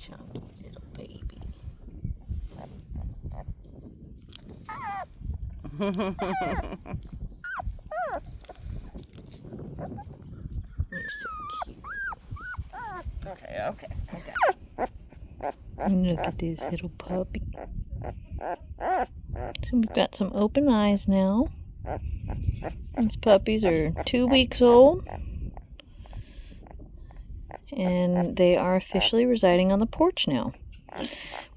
chunky little baby. You're so cute. Okay. Look at this little puppy. So we've got some open eyes now. These puppies are 2 weeks old. And they are officially residing on the porch now.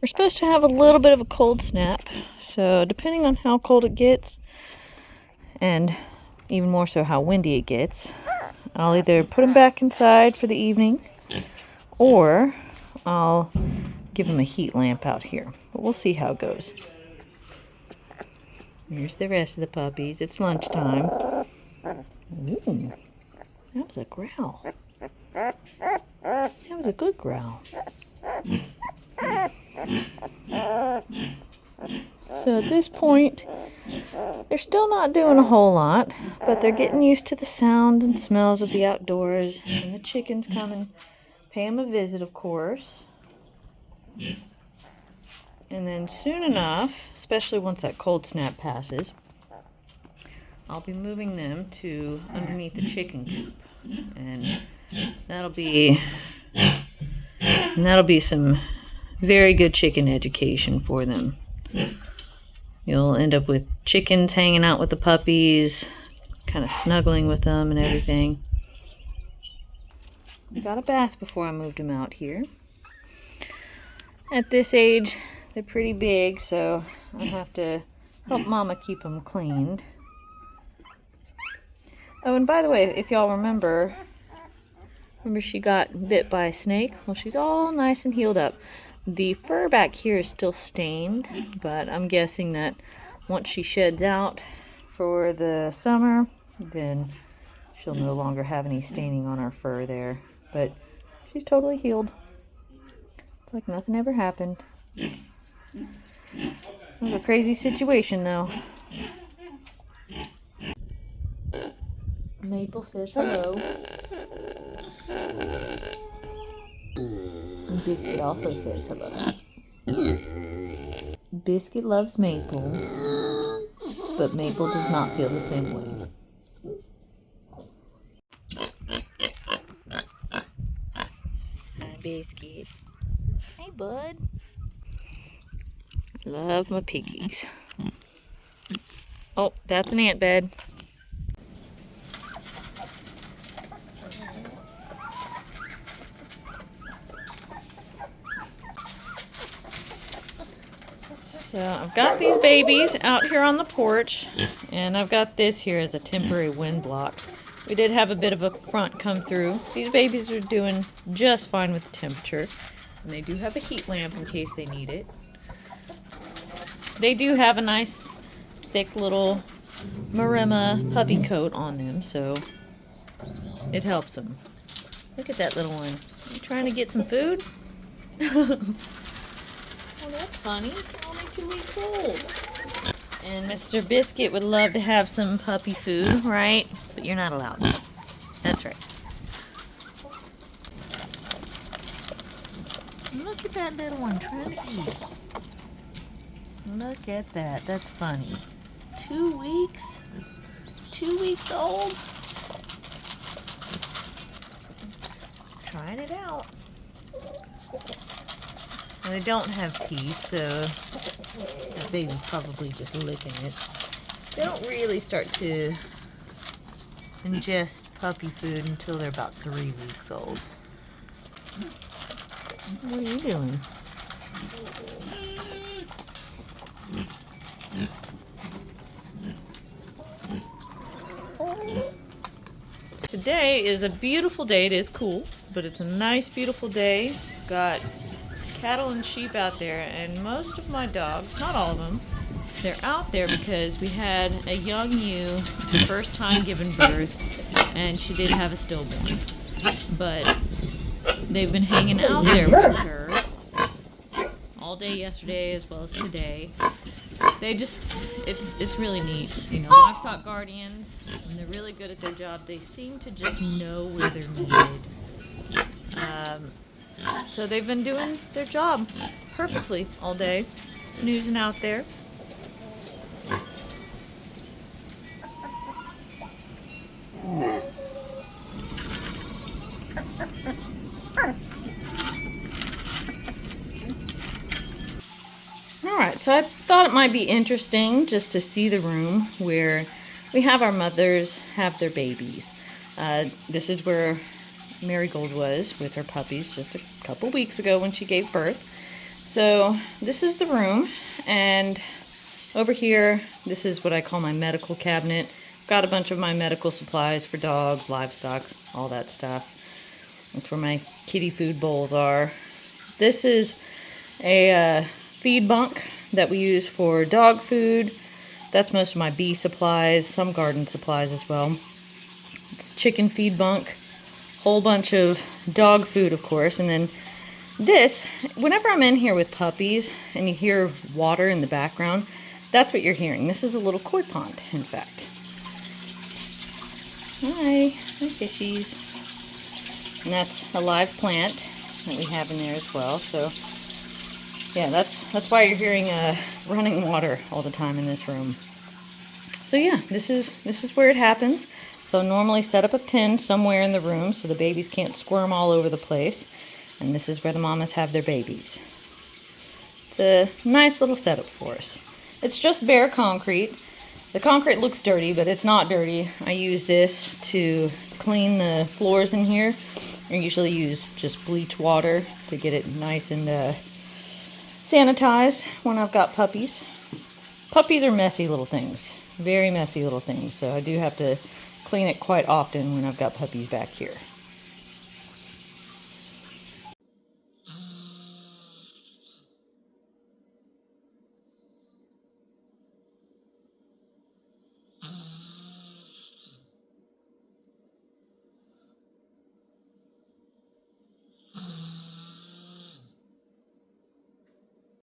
We're supposed to have a little bit of a cold snap. So depending on how cold it gets, and even more so how windy it gets, I'll either put them back inside for the evening, or I'll give them a heat lamp out here. But we'll see how it goes. Here's the rest of the puppies. It's lunchtime. Ooh, that was a growl. That was a good growl. So at this point, they're still not doing a whole lot, but they're getting used to the sounds and smells of the outdoors. And the chickens come and pay them a visit, of course. And then soon enough, especially once that cold snap passes, I'll be moving them to underneath the chicken coop. And that'll be some very good chicken education for them. You'll end up with chickens hanging out with the puppies, kind of snuggling with them and everything. I got a bath before I moved them out here. At this age, they're pretty big, so I have to help Mama keep them cleaned. Oh, and by the way, if y'all remember she got bit by a snake? Well, she's all nice and healed up. The fur back here is still stained, but I'm guessing that once she sheds out for the summer, then she'll no longer have any staining on her fur there. But she's totally healed. It's like nothing ever happened. It was a crazy situation, though. Maple says hello. And Biscuit also says hello. Biscuit loves Maple, but Maple does not feel the same way. Hi, Biscuit. Hey, bud. Love my piggies. Oh, that's an ant bed. So I've got these babies out here on the porch, and I've got this here as a temporary wind block. We did have a bit of a front come through. These babies are doing just fine with the temperature, and they do have a heat lamp in case they need it. They do have a nice thick little Maremma puppy coat on them, so it helps them. Look at that little one. You trying to get some food? Well, that's funny. It's only 2 weeks old. And Mr. Biscuit would love to have some puppy food, right? But you're not allowed. That's right. Look at that little one trying to eat. Look at that. That's funny. 2 weeks? 2 weeks old? Trying it out. Well, they don't have teeth, so that baby's probably just licking it. They don't really start to ingest puppy food until they're about 3 weeks old. What are you doing? Today is a beautiful day. It is cool, but it's a nice, beautiful day. Got cattle and sheep out there, and most of my dogs, not all of them, they're out there because we had a young ewe, the first time giving birth, and she did have a stillborn. But they've been hanging out there with her all day yesterday as well as today. They just, it's really neat. You know, livestock guardians, when they're really good at their job, they seem to just know where they're needed. So they've been doing their job perfectly all day, snoozing out there. Alright, so I thought it might be interesting just to see the room where we have our mothers have their babies. This is where Marigold was with her puppies just a couple weeks ago when she gave birth. So this is the room, and over here, this is what I call my medical cabinet. Got a bunch of my medical supplies for dogs, livestock, all that stuff. That's where my kitty food bowls are. This is a feed bunk that we use for dog food. That's most of my bee supplies, some garden supplies as well. It's chicken feed bunk, whole bunch of dog food, of course, and then this, whenever I'm in here with puppies and you hear water in the background, that's what you're hearing. This is a little koi pond, in fact. Hi fishies. And that's a live plant that we have in there as well. So yeah, that's why you're hearing running water all the time in this room. So yeah, this is where it happens. So normally set up a pen somewhere in the room so the babies can't squirm all over the place. And this is where the mamas have their babies. It's a nice little setup for us. It's just bare concrete. The concrete looks dirty, but it's not dirty. I use this to clean the floors in here. I usually use just bleach water to get it nice and sanitized when I've got puppies. Puppies are messy little things. Very messy little things. So I do have to clean it quite often when I've got puppies back here.